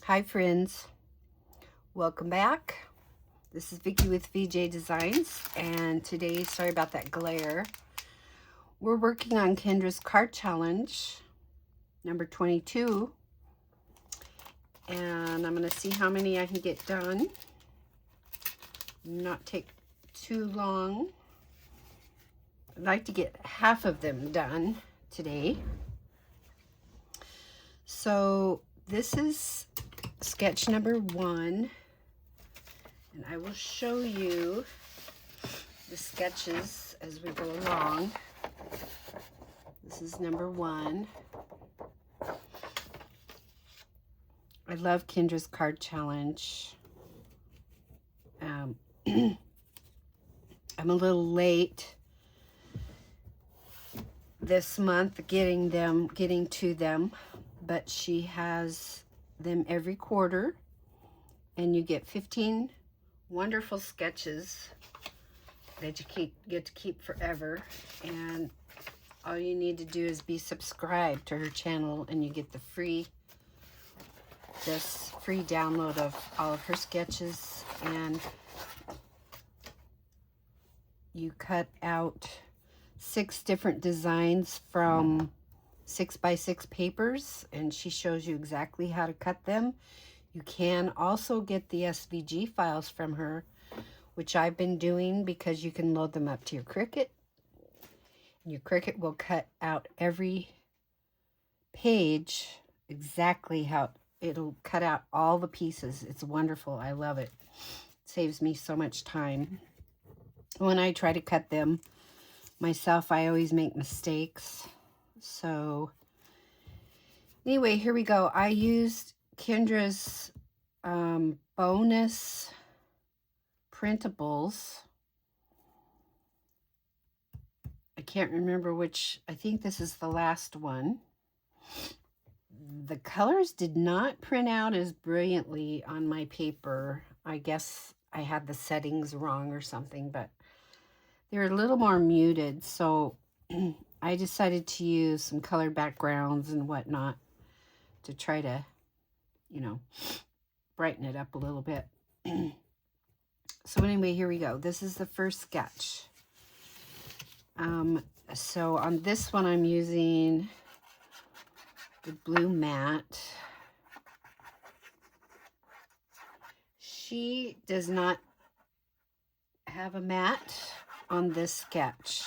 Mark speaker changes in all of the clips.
Speaker 1: Hi friends, welcome back. This is Vickie with VJ Designs, and today, sorry about that glare, we're working on Kendra's card challenge number 22, and I'm going to see how many I can get done, not take too long. I'd like to get half of them done today. So this is sketch number 1, and I will show you the sketches as we go along. This is number 1. I love Kendra's card challenge. I'm a little late this month getting to them, but she has them every quarter, and you get 15 wonderful sketches that you get to keep forever. And all you need to do is be subscribed to her channel, and you get the free download of all of her sketches. And you cut out 6 different designs from 6x6 papers, and she shows you exactly how to cut them. You can also get the SVG files from her, which I've been doing, because you can load them up to your Cricut. Your Cricut will cut out every page exactly how it'll cut out all the pieces. It's wonderful. I love it. It saves me so much time. When I try to cut them myself, I always make mistakes. So anyway, here we go. I used Kendra's bonus printables. I can't remember which. I think this is the last one. The colors did not print out as brilliantly on my paper. I guess I had the settings wrong or something, but they're a little more muted, so I decided to use some colored backgrounds and whatnot to try to, brighten it up a little bit. So anyway, here we go. This is the first sketch. So on this one, I'm using the blue matte. She does not have a matte on this sketch,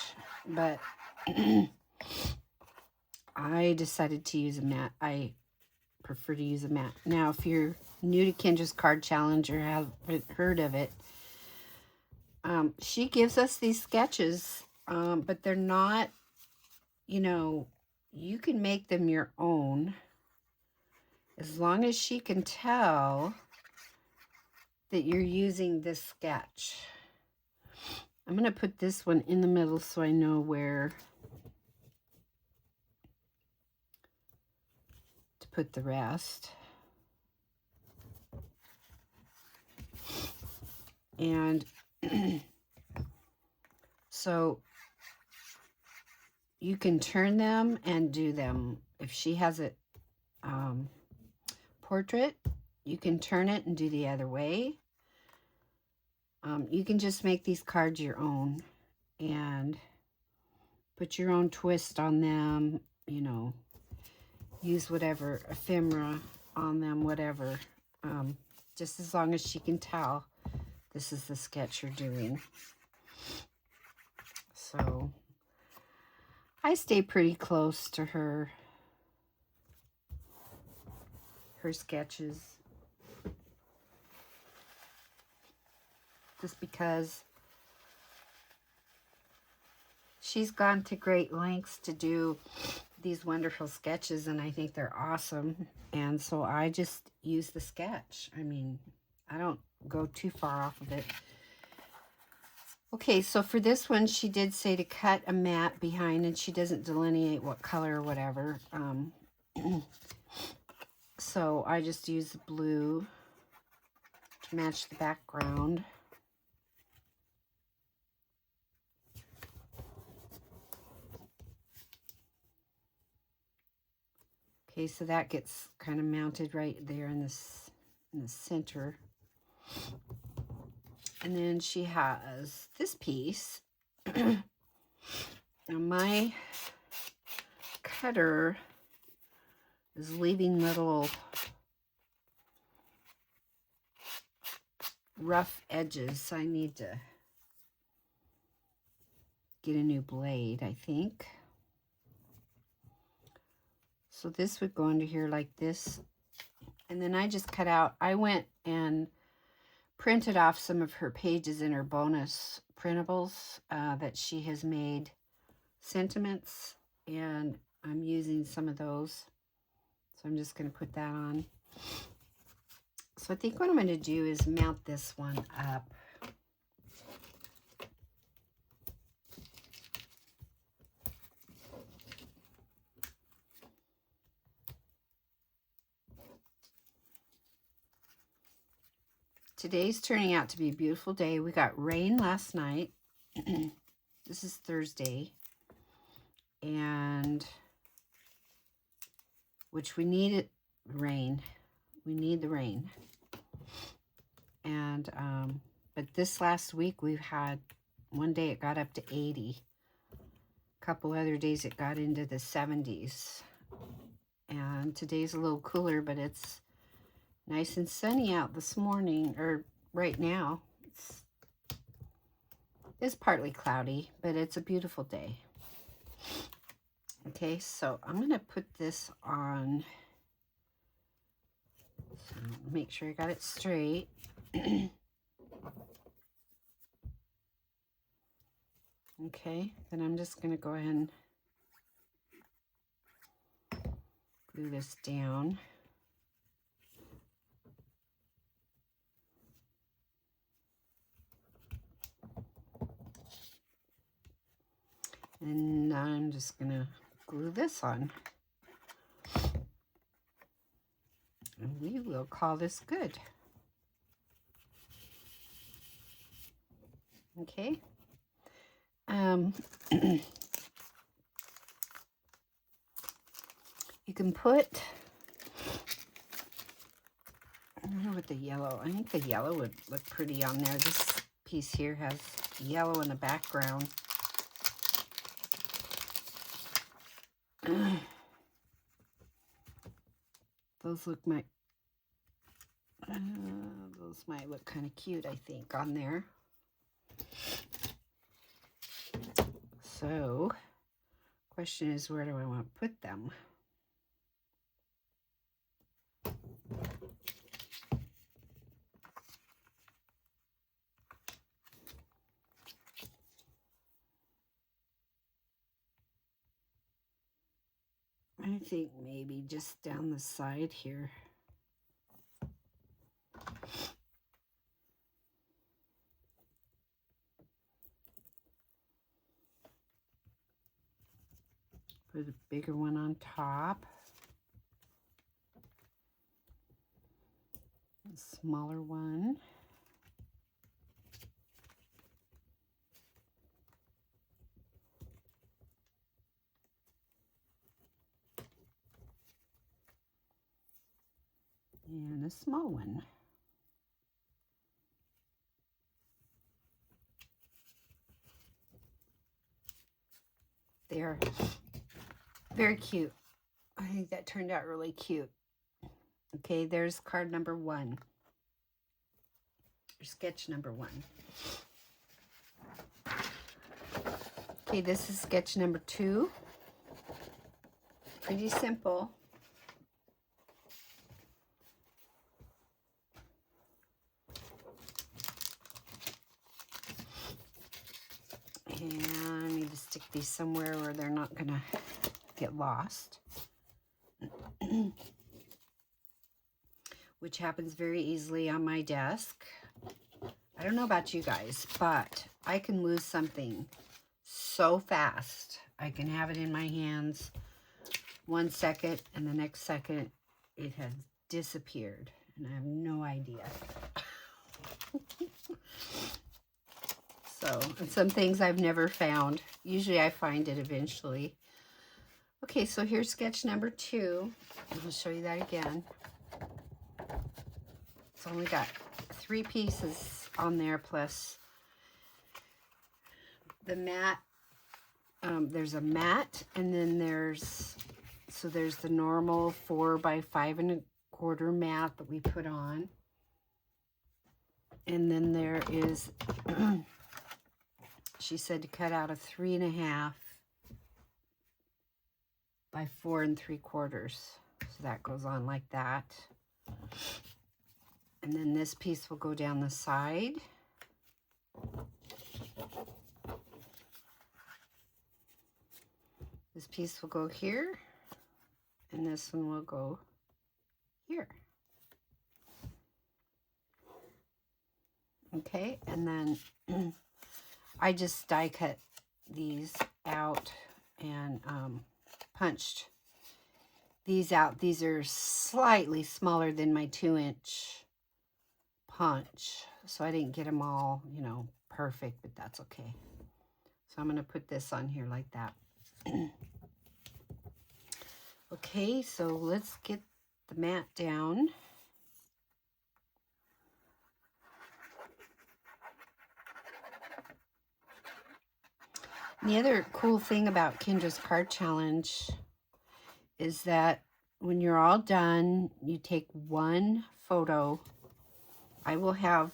Speaker 1: but I decided to use a matte. I prefer to use a matte. Now, if you're new to Kendra's card challenge or haven't heard of it, she gives us these sketches, but they're not, you can make them your own as long as she can tell that you're using this sketch. I'm going to put this one in the middle so I know where to put the rest. And so you can turn them and do them. If she has a portrait, you can turn it and do the other way. You can just make these cards your own and put your own twist on them, use whatever ephemera on them, whatever, just as long as she can tell this is the sketch you're doing. So I stay pretty close to her sketches, just because she's gone to great lengths to do these wonderful sketches, and I think they're awesome. And so I just use the sketch. I mean, I don't go too far off of it. Okay, so for this one, she did say to cut a matte behind, and she doesn't delineate what color or whatever. So I just use the blue to match the background. Okay, Okay, so that gets kind of mounted right there in this, in the center. And then she has this piece. Now my cutter is leaving little rough edges. I need to get a new blade, I think. So this would go under here like this. And then I just cut out, I went and printed off some of her pages in her bonus printables that she has made sentiments, and I'm using some of those. So I'm just going to put that on. So I think what I'm going to do is mount this one up. Today's turning out to be a beautiful day. We got rain last night. This is Thursday. And which we needed rain. We need the rain. And but this last week we've had, one day it got up to 80. A couple other days it got into the 70s. And today's a little cooler, but it's nice and sunny out this morning, or right now. It's partly cloudy, but it's a beautiful day. Okay, so I'm going to put this on. So make sure I got it straight. Okay, then I'm just going to go ahead and glue this down. And I'm just going to glue this on. And we will call this good. Okay. You can put, I don't know what the yellow, I think the yellow would look pretty on there. This piece here has yellow in the background. Those might look kind of cute, I think, on there. So, question is, where do I want to put them? I think maybe just down the side here. Put a bigger one on top. A smaller one. And a small one. They're very cute. I think that turned out really cute. Okay, there's card number 1. Or sketch number 1. Okay, this is sketch number 2. Pretty simple. And I need to stick these somewhere where they're not going to get lost. Which happens very easily on my desk. I don't know about you guys, but I can lose something so fast. I can have it in my hands 1 second, and the next second it has disappeared, and I have no idea. So, and some things I've never found. Usually I find it eventually. Okay, so here's sketch number 2. I'll show you that again. It's only got 3 pieces on there plus the mat. There's a mat, and then there's the normal 4 by 5 1/4 mat that we put on. And then there is, she said to cut out a 3 1/2 by 4 3/4. So that goes on like that. And then this piece will go down the side. This piece will go here, and this one will go here. Okay, and then I just die cut these out and punched these out. These are slightly smaller than my 2-inch punch, so I didn't get them all, you know, perfect, but that's okay. So I'm going to put this on here like that. Okay, so let's get the mat down. And the other cool thing about Kendra's card challenge is that when you're all done, you take one photo. I will have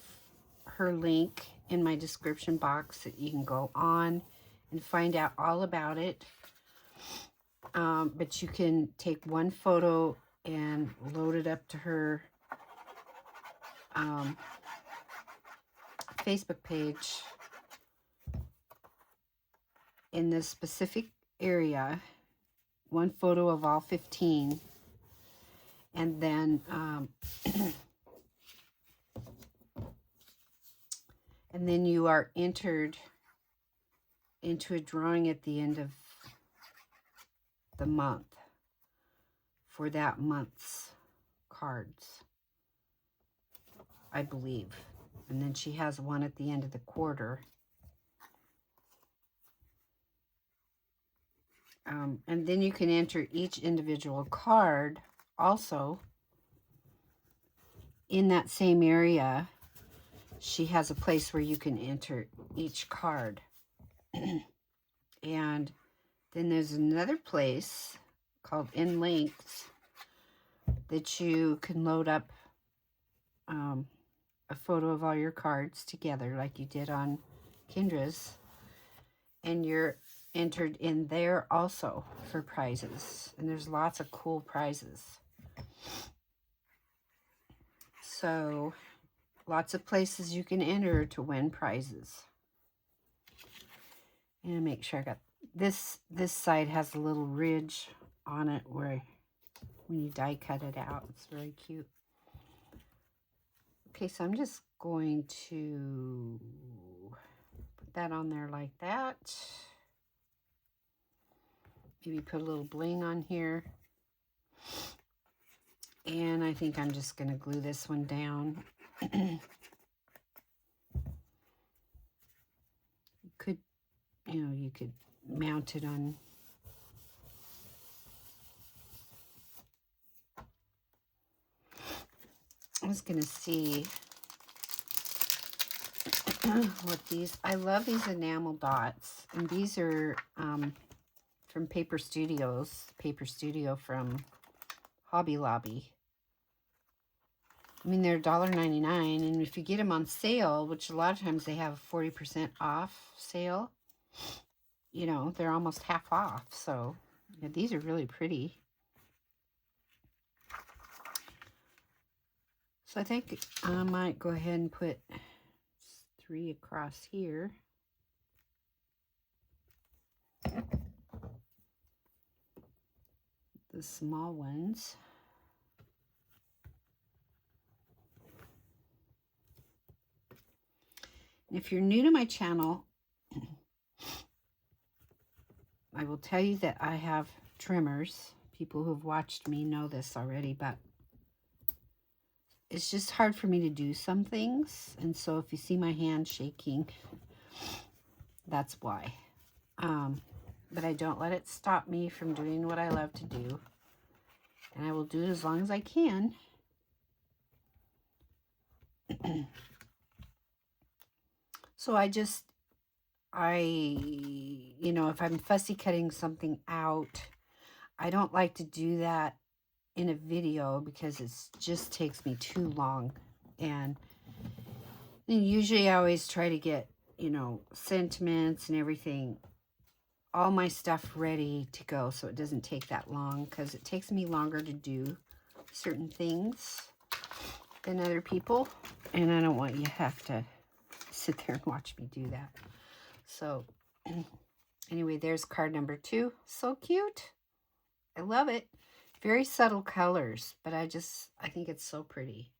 Speaker 1: her link in my description box that you can go on and find out all about it. But you can take one photo and load it up to her Facebook page in this specific area, one photo of all 15, and then and then you are entered into a drawing at the end of the month for that month's cards, I believe. And then she has one at the end of the quarter. And then you can enter each individual card also in that same area. She has a place where you can enter each card. And then there's another place called In Links that you can load up a photo of all your cards together like you did on Kendra's. And you're entered in there also for prizes. And there's lots of cool prizes. So lots of places you can enter to win prizes. And make sure I got this side has a little ridge on it where when you die cut it out, it's very cute. Okay, so I'm just going to put that on there like that. Maybe put a little bling on here. And I think I'm just going to glue this one down. You could, you could mount it on. I was going to see what these, I love these enamel dots. And these are from Paper Studio from Hobby Lobby. I mean, they're $1.99, and if you get them on sale, which a lot of times they have 40% off sale, they're almost half off. So yeah, these are really pretty. So I think I might go ahead and put 3 across here. The small ones. And if you're new to my channel, I will tell you that I have trimmers. People who have watched me know this already, but it's just hard for me to do some things. And so if you see my hand shaking, that's why. but I don't let it stop me from doing what I love to do. And I will do it as long as I can. So you know, if I'm fussy cutting something out, I don't like to do that in a video because it just takes me too long. And usually I always try to get, you know, sentiments and everything, all my stuff ready to go so it doesn't take that long, because it takes me longer to do certain things than other people. And I don't want you to have to sit there and watch me do that. So anyway, there's card number 2. So cute. I love it. Very subtle colors, but I think it's so pretty.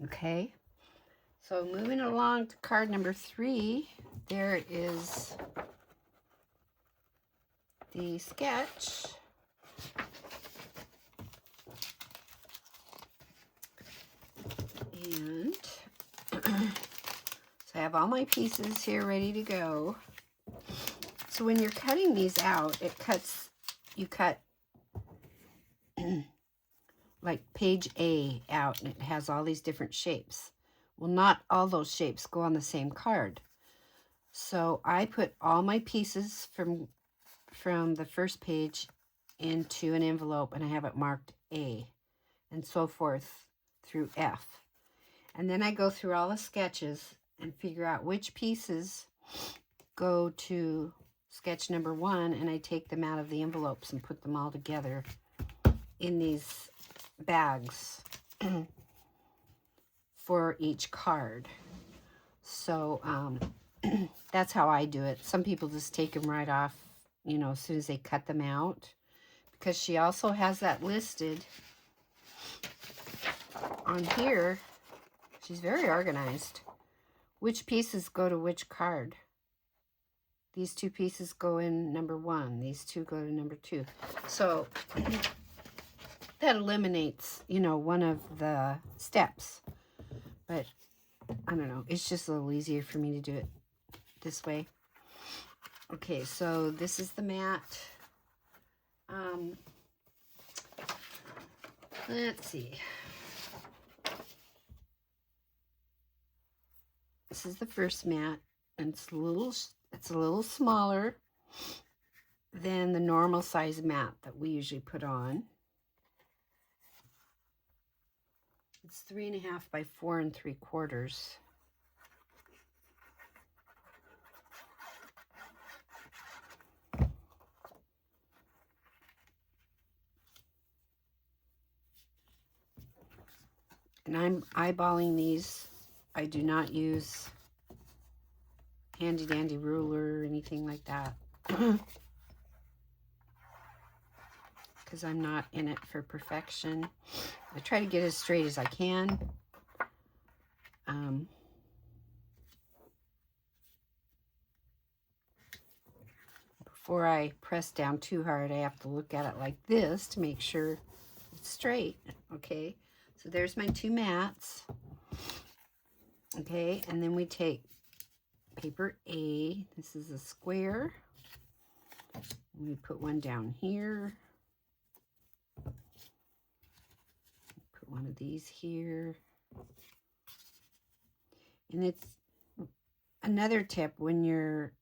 Speaker 1: Okay. So moving along to card number 3, there is the sketch. And so I have all my pieces here ready to go. So when you're cutting these out, you cut like page A out, and it has all these different shapes. Well, not all those shapes go on the same card. So I put all my pieces from the first page into an envelope, and I have it marked A, and so forth through F. And then I go through all the sketches and figure out which pieces go to sketch number 1, and I take them out of the envelopes and put them all together in these bags for each card. So that's how I do it. Some people just take them right off, you know, as soon as they cut them out, because she also has that listed on here. She's very organized. Which pieces go to which card? These 2 pieces go in number 1. These 2 go to number 2. So that eliminates, you know, one of the steps. But I don't know. It's just a little easier for me to do it this way. Okay, so this is the mat. Let's see. This is the first mat, and it's a little smaller than the normal size mat that we usually put on. It's 3.5 by 4 3/4. And I'm eyeballing these. I do not use handy dandy ruler or anything like that, because I'm not in it for perfection. I try to get as straight as I can. Before I press down too hard, I have to look at it like this to make sure it's straight. Okay, so there's my 2 mats. Okay, and then we take paper A. This is a square. We put one down here. Put one of these here. And it's another tip when you're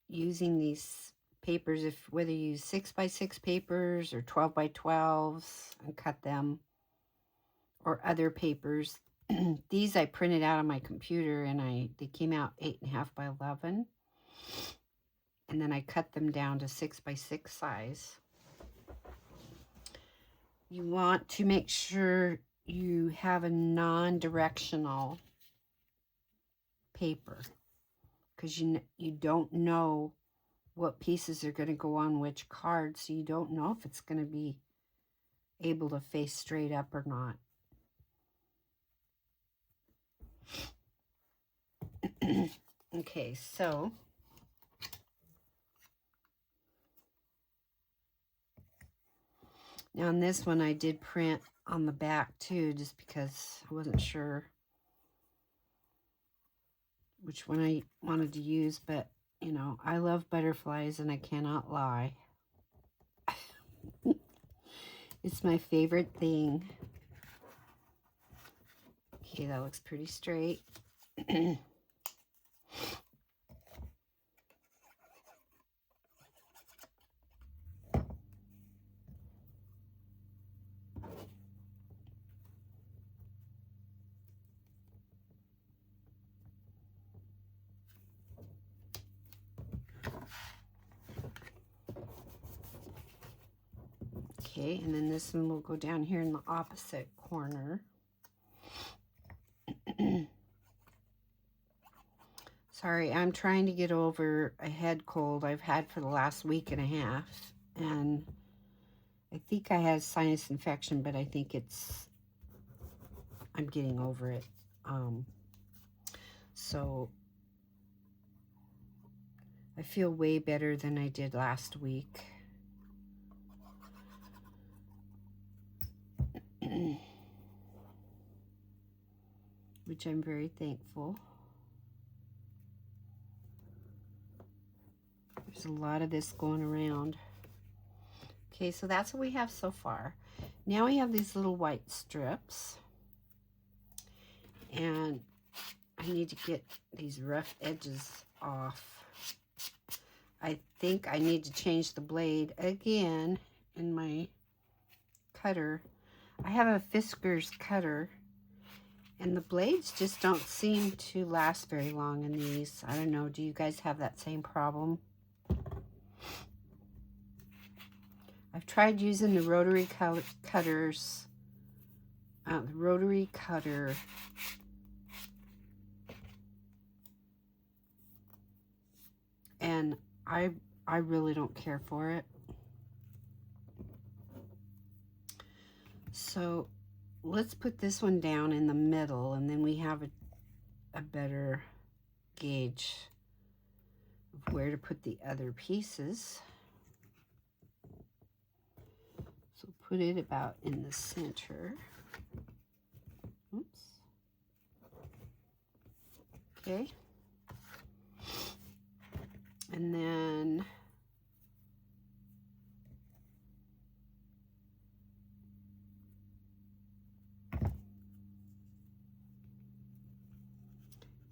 Speaker 1: using these papers, whether you use 6 by 6 papers or 12 by 12s and cut them, or other papers. These I printed out on my computer, and they came out 8.5 by 11, and then I cut them down to 6 by 6 size. You want to make sure you have a non-directional paper, because you don't know what pieces are going to go on which card, so you don't know if it's going to be able to face straight up or not. Okay, so now on this one I did print on the back too, just because I wasn't sure which one I wanted to use, but You know, I love butterflies and I cannot lie. It's my favorite thing. Okay, that looks pretty straight. Okay, and then this one will go down here in the opposite corner. Sorry, I'm trying to get over a head cold I've had for the last week and a half. And I think I had sinus infection, but I think I'm getting over it. So I feel way better than I did last week. Which I'm very thankful. There's a lot of this going around. Okay, so that's what we have so far. Now we have these little white strips. And I need to get these rough edges off. I think I need to change the blade again in my cutter. I have a Fiskars cutter, and the blades just don't seem to last very long in these. I don't know, do you guys have that same problem? I've tried using the rotary cutters, the rotary cutter, and I really don't care for it. So let's put this one down in the middle, and then we have a better gauge of where to put the other pieces. So put it about in the center. Oops. Okay. And then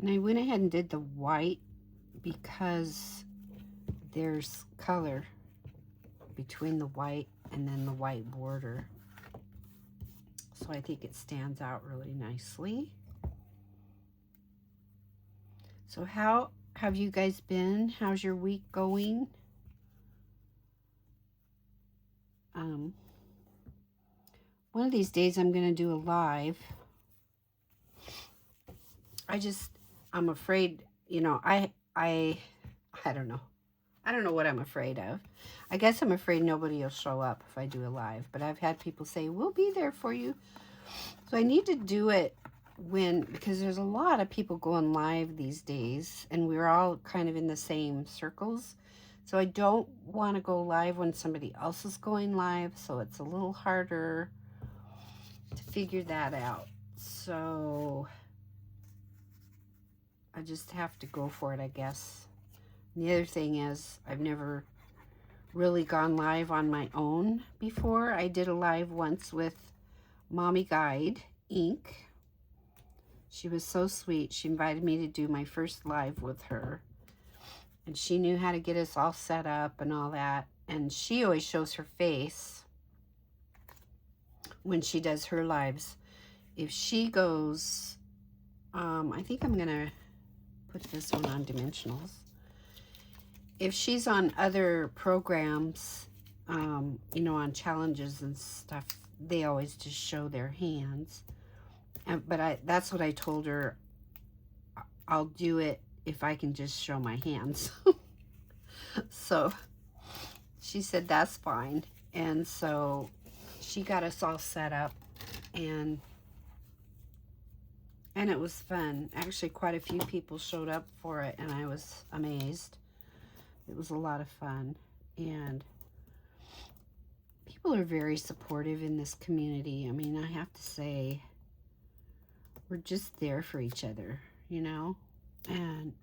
Speaker 1: I went ahead and did the white because there's color between the white and then the white border. So I think it stands out really nicely. So how have you guys been? How's your week going? One of these days I'm going to do a live. I'm afraid, you know, I don't know. I don't know what I'm afraid of. I guess I'm afraid nobody will show up if I do a live, but I've had people say, we'll be there for you. So I need to do it because there's a lot of people going live these days, and we're all kind of in the same circles. So I don't want to go live when somebody else is going live, so it's a little harder to figure that out. So I just have to go for it, I guess. And the other thing is, I've never really gone live on my own before. I did a live once with Mommy Guide Inc. She was so sweet. She invited me to do my first live with her. And she knew how to get us all set up and all that. And she always shows her face when she does her lives. If she goes, I think I'm going to put this one on dimensionals. If she's on other programs, you know, on challenges and stuff, they always just show their hands. But that's what I told her. I'll do it if I can just show my hands. So she said that's fine. And so she got us all set up, and it was fun. Actually, quite a few people showed up for it, and I was amazed. It was a lot of fun, and people are very supportive in this community. I mean, I have to say, we're just there for each other, you know? And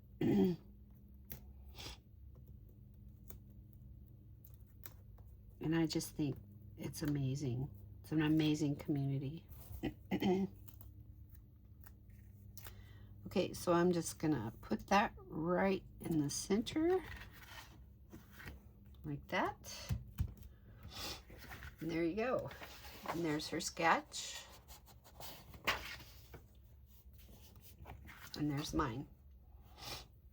Speaker 1: And I just think it's amazing. It's an amazing community. Okay, so I'm just gonna put that right in the center, like that. And there you go. And there's her sketch. And there's mine.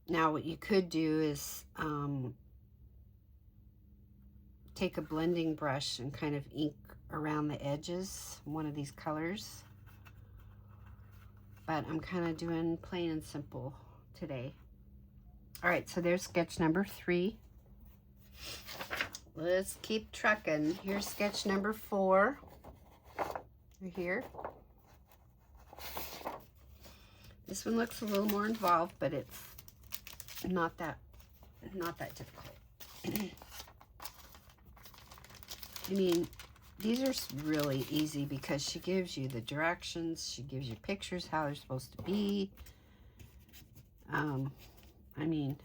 Speaker 1: Now what you could do is take a blending brush and kind of ink around the edges, one of these colors. But I'm kind of doing plain and simple today. All right, so there's sketch number 3. Let's keep trucking. Here's sketch number 4. Right here. This one looks a little more involved, but it's not that difficult. I mean, these are really easy because she gives you the directions, she gives you pictures how they're supposed to be. I mean,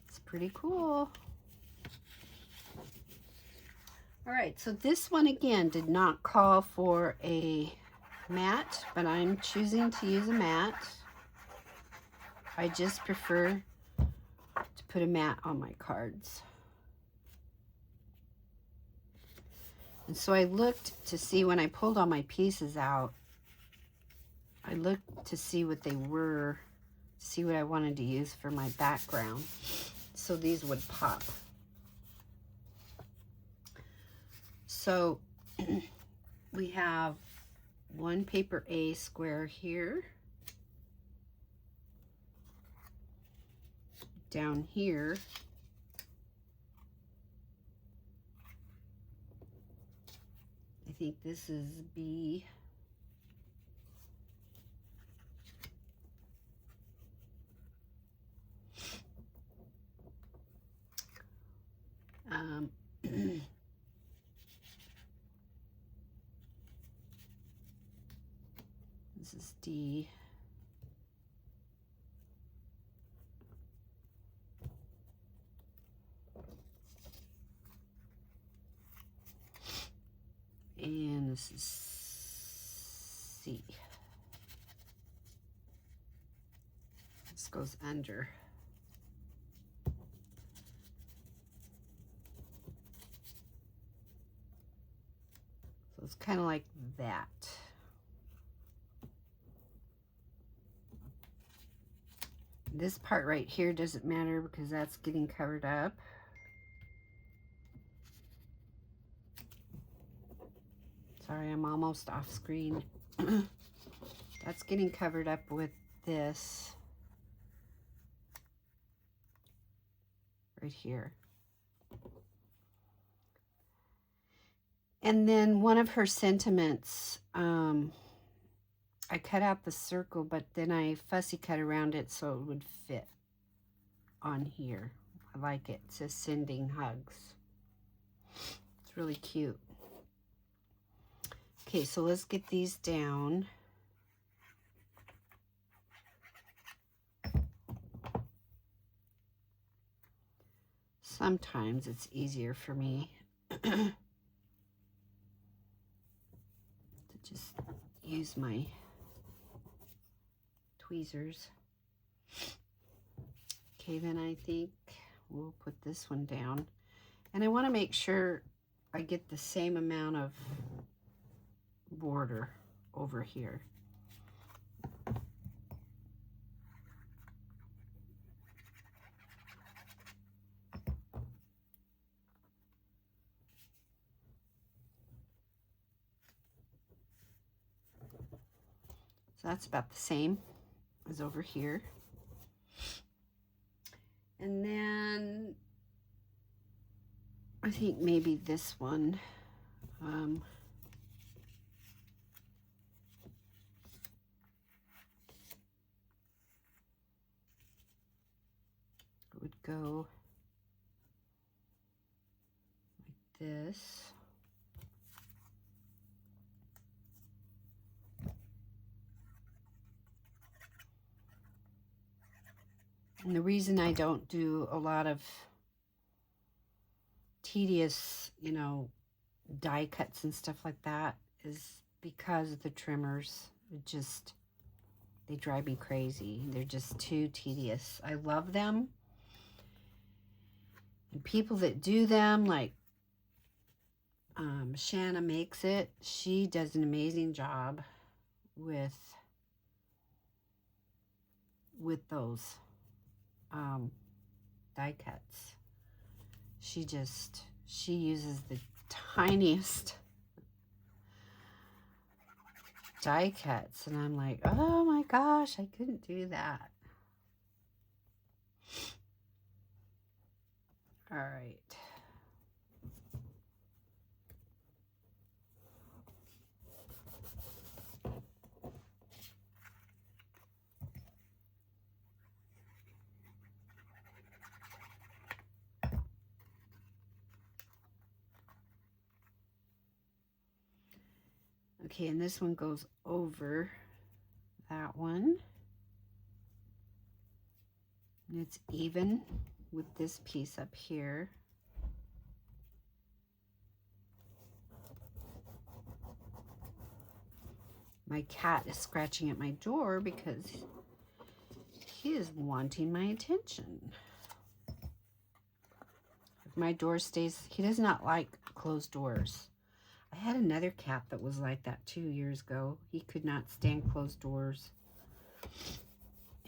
Speaker 1: it's pretty cool. All right, so this one again did not call for a mat, but I'm choosing to use a mat. I just prefer to put a mat on my cards. And so I looked to see, when I pulled all my pieces out, I looked to see what they were, see what I wanted to use for my background, so these would pop. So we have one paper A square here, down here, I think this is B. This is D. And this is C. This goes under. So it's kind of like that. This part right here doesn't matter because that's getting covered up. Sorry, I'm almost off screen. That's getting covered up with this right here. And then one of her sentiments, I cut out the circle, but then I fussy cut around it so it would fit on here. I like it. It says sending hugs. It's really cute. Okay, so let's get these down. Sometimes it's easier for me to just use my tweezers. Okay, then I think we'll put this one down. And I want to make sure I get the same amount of border over here. So that's about the same as over here. And then I think maybe this one, would go like this. And the reason I don't do a lot of tedious, you know, die cuts and stuff like that is because of the trimmers. They drive me crazy. They're just too tedious. I love them. And people that do them, like Shanna Makes It, she does an amazing job with those die cuts. She uses the tiniest die cuts, and I'm like, oh my gosh, I couldn't do that. All right. Okay, and this one goes over that one. And it's even with this piece up here. My cat is scratching at my door because he is wanting my attention. If my door stays, he does not like closed doors. I had another cat that was like that 2 years ago. He could not stand closed doors.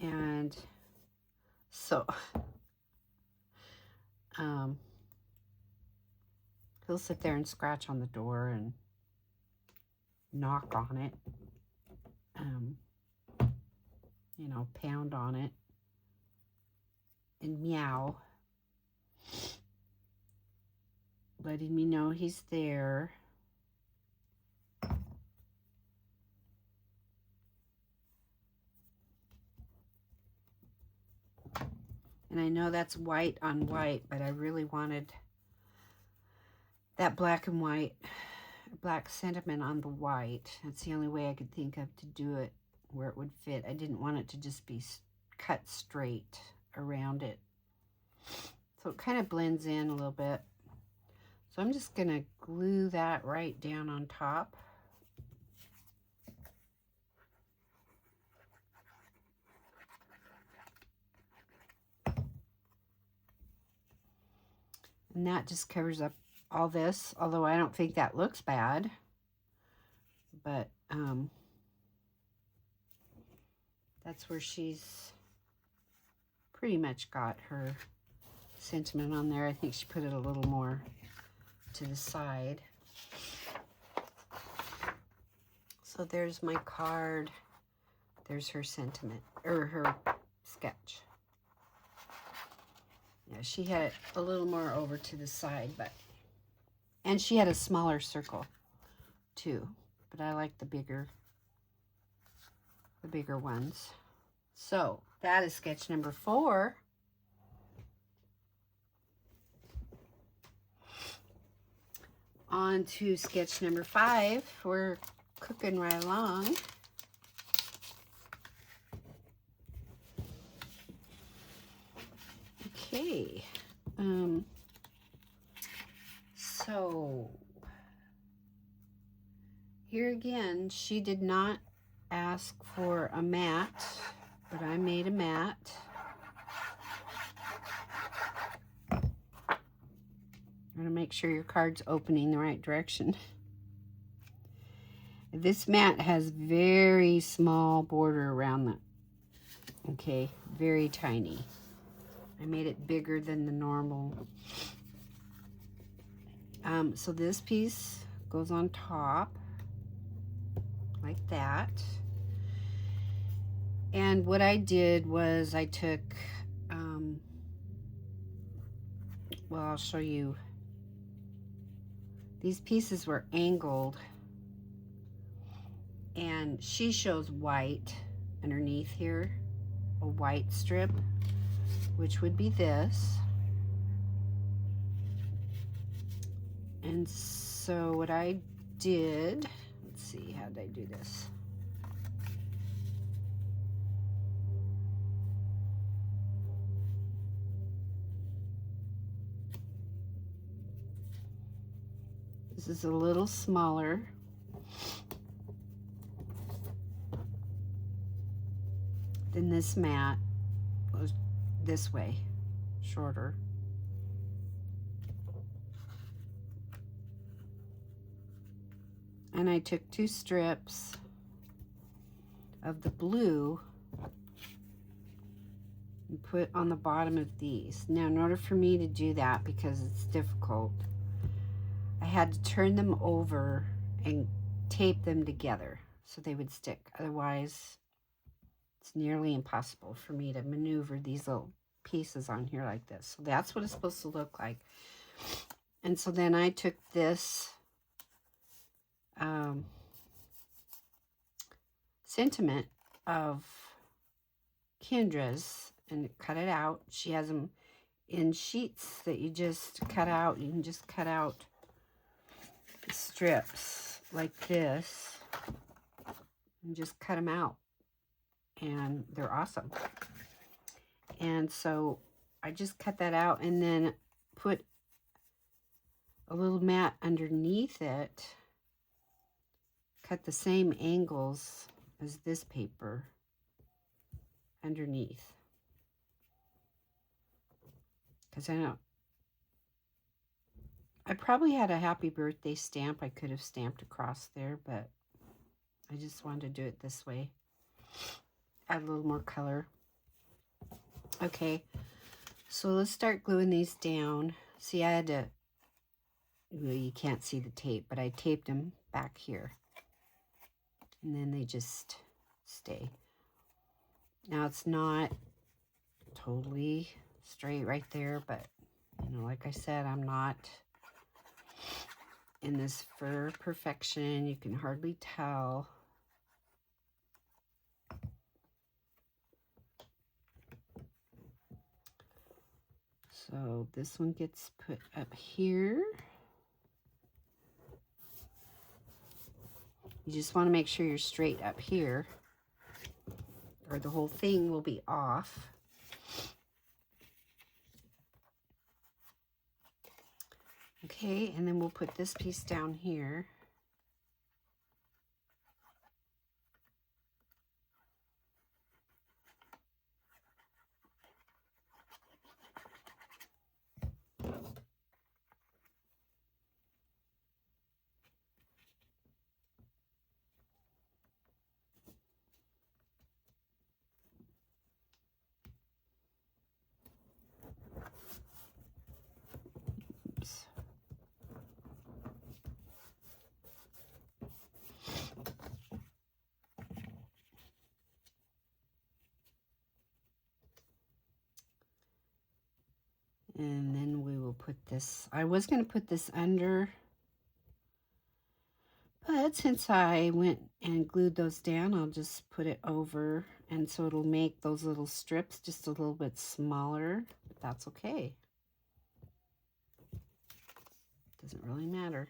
Speaker 1: And so he'll sit there and scratch on the door and knock on it. You know, pound on it and meow, letting me know he's there. And I know that's white on white, but I really wanted that black and white, black sentiment on the white. That's the only way I could think of to do it where it would fit. I didn't want it to just be cut straight around it. So it kind of blends in a little bit. So I'm just going to glue that right down on top. And that just covers up all this, although I don't think that looks bad. But that's where she's pretty much got her sentiment on there. I think she put it a little more to the side. So there's my card. There's her sentiment, or her sketch. Yeah, she had it a little more over to the side, and she had a smaller circle too, but I like the bigger ones. So that is sketch number 4. On to sketch number 5. We're cooking right along. Okay. So here again, she did not ask for a mat, but I made a mat. I'm going to make sure your card's opening the right direction. This mat has very small border around it. Okay, very tiny. I made it bigger than the normal. So this piece goes on top like that. And what I did was I took, well, I'll show you. These pieces were angled, and she shows white underneath here, a white strip, which would be this. And so what I did, let's see, how did I do this? This is a little smaller. Then this mat goes this way, shorter. And I took 2 strips of the blue and put on the bottom of these. Now, in order for me to do that, because it's difficult, I had to turn them over and tape them together so they would stick. Otherwise, it's nearly impossible for me to maneuver these little pieces on here like this. So that's what it's supposed to look like. And so then I took this sentiment of Kendra's and cut it out. She has them in sheets that you just cut out. You can just cut out strips like this and just cut them out, and they're awesome. And so I just cut that out and then put a little mat underneath it, cut the same angles as this paper underneath, because I probably had a happy birthday stamp I could have stamped across there, but I just wanted to do it this way, add a little more color. Okay, so let's start gluing these down. See, I had to, well, you can't see the tape, but I taped them back here, and then they just stay. Now, it's not totally straight right there, but, you know, like I said, I'm not in this for perfection. You can hardly tell. So this one gets put up here. You just want to make sure you're straight up here, or the whole thing will be off. Okay, and then we'll put this piece down here. And then we will put this, I was going to put this under, but since I went and glued those down, I'll just put it over, and so it'll make those little strips just a little bit smaller, but that's okay. Doesn't really matter.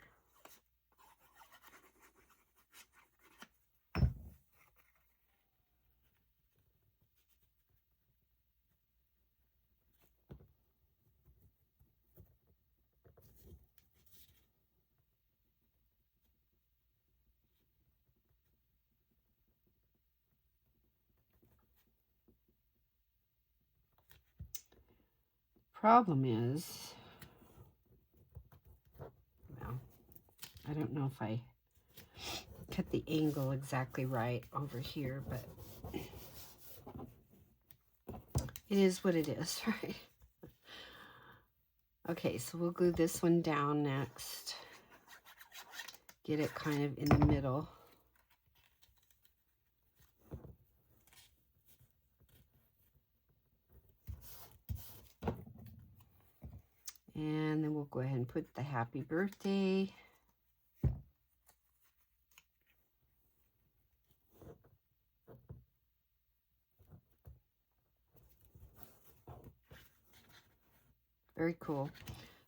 Speaker 1: Problem is, well, I don't know if I cut the angle exactly right over here, but it is what it is, right? Okay, so we'll glue this one down next. Get it kind of in the middle. And then we'll go ahead and put the happy birthday. Very cool.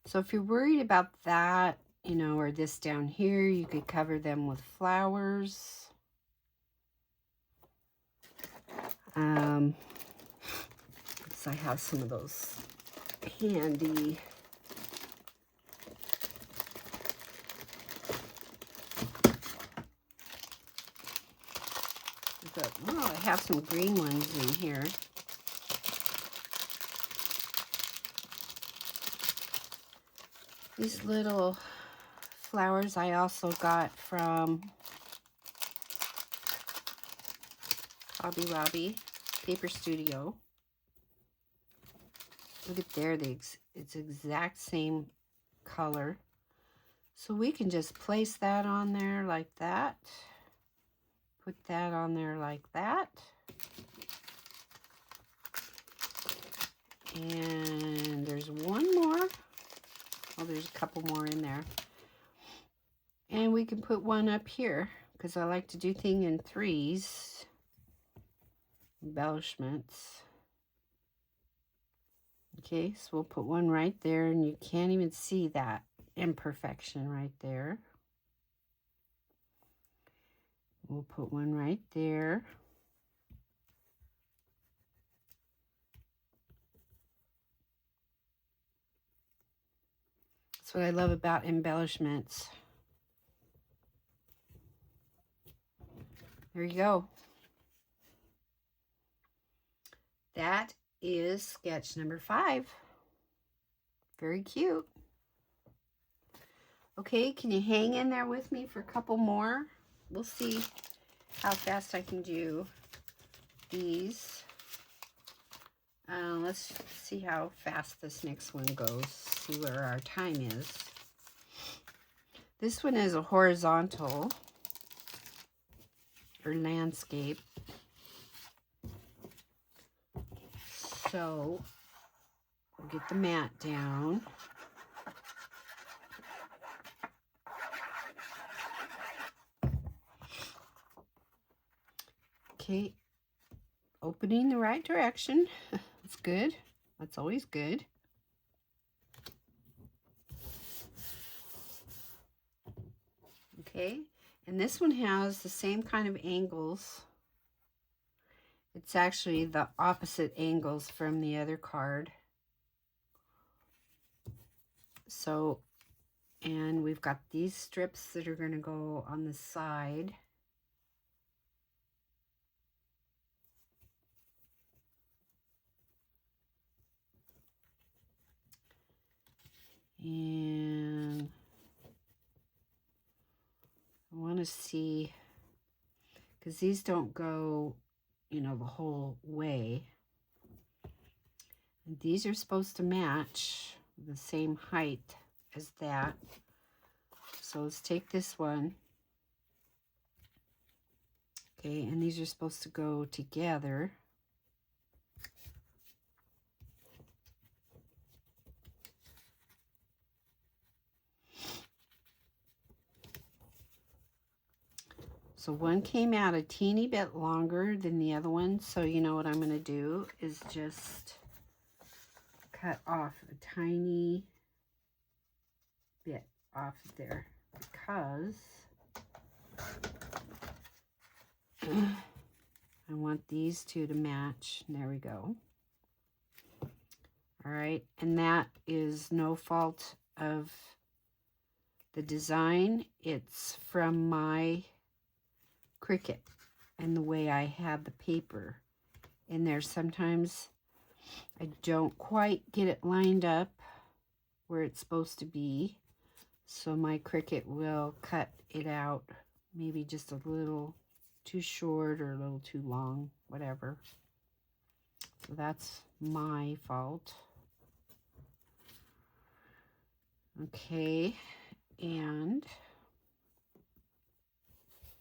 Speaker 1: So if you're worried about that, you know, or this down here, you could cover them with flowers. So I have some of those handy. Oh, I have some green ones in here. These little flowers I also got from Hobby Lobby Paper Studio. Look at there, it's exact same color. So we can just place that on there like that. Put that on there like that. And there's one more. Oh, there's a couple more in there. And we can put one up here because I like to do things in threes. Embellishments. Okay, so we'll put one right there, and you can't even see that imperfection right there. We'll put one right there. That's what I love about embellishments. There you go. That is sketch number 5. Very cute. Okay, can you hang in there with me for a couple more? We'll see how fast I can do these. Let's see how fast this next one goes. See where our time is. This one is a horizontal or landscape. So we'll get the mat down. Okay, opening the right direction. That's good. That's always good. Okay, and this one has the same kind of angles. It's actually the opposite angles from the other card. So, and we've got these strips that are going to go on the side. And I want to see, because these don't go, you know, the whole way. And these are supposed to match the same height as that. So let's take this one. Okay, and these are supposed to go together. So one came out a teeny bit longer than the other one. So you know what I'm going to do is just cut off a tiny bit off there because I want these two to match. And there we go. All right, and that is no fault of the design. It's from my Cricut and the way I had the paper in there. Sometimes I don't quite get it lined up where it's supposed to be, so my Cricut will cut it out maybe just a little too short or a little too long, whatever. So that's my fault. Okay, and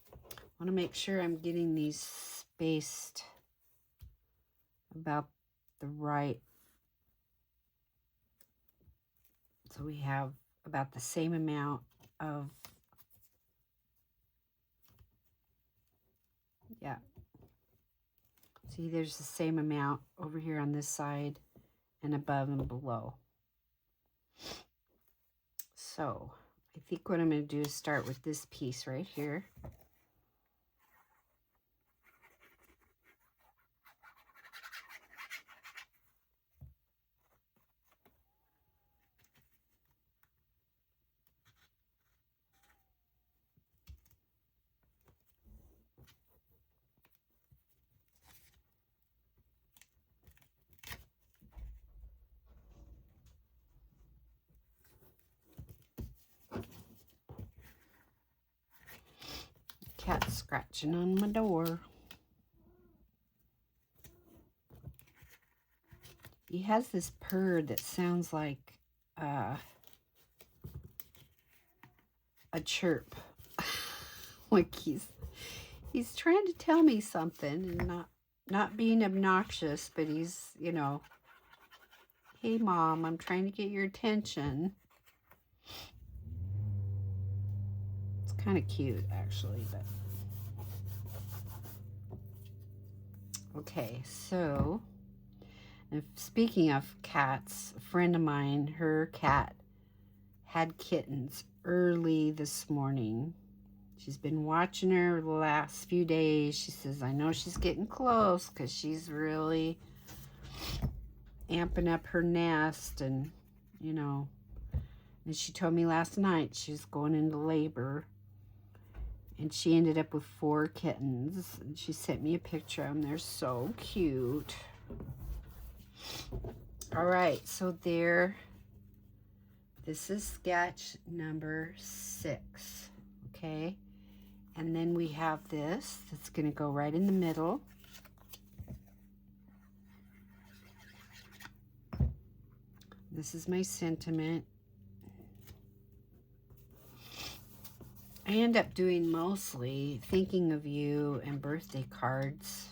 Speaker 1: I want to make sure I'm getting these spaced about the right, so we have about the same amount of, yeah, see there's the same amount over here on this side and above and below. So I think what I'm going to do is start with this piece right here. cat scratching on my door. He has this purr that sounds like a chirp. Like he's trying to tell me something and not being obnoxious, but he's, you know, hey mom, I'm trying to get your attention. It's kind of cute actually, but okay, so and speaking of cats, a friend of mine, her cat had kittens early this morning. She's been watching her the last few days. She says, I know she's getting close because she's really amping up her nest. And, you know, and she told me last night she's going into labor. And she ended up with 4 kittens. And she sent me a picture of them. They're so cute. All right, so there. This is sketch number 6. Okay. And then we have this that's going to go right in the middle. This is my sentiment. I end up doing mostly thinking of you and birthday cards.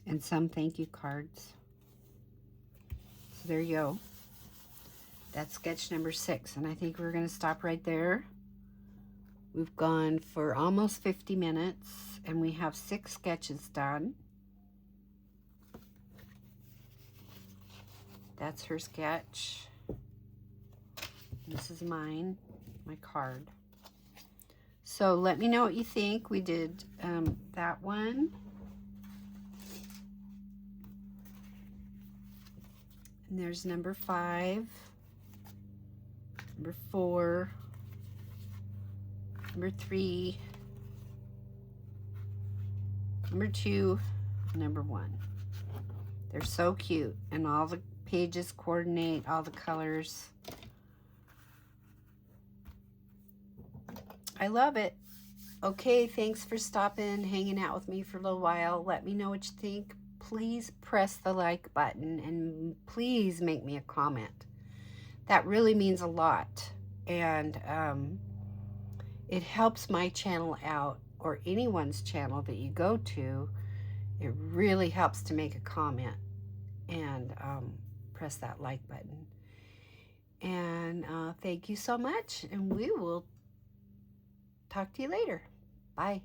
Speaker 1: And some thank you cards. So there you go. That's sketch number 6. And I think we're going to stop right there. We've gone for almost 50 minutes and we have 6 sketches done. That's her sketch. This is mine, my card. So let me know what you think. We did that one. And there's number 5, number 4, number 3, number 2, number 1. They're so cute, and all the pages coordinate, all the colors. I love it. Okay, thanks for stopping, hanging out with me for a little while. Let me know what you think. Please press the like button and please make me a comment. That really means a lot, and it helps my channel out, or anyone's channel that you go to. It really helps to make a comment and press that like button. And thank you so much, and we will talk to you later. Bye.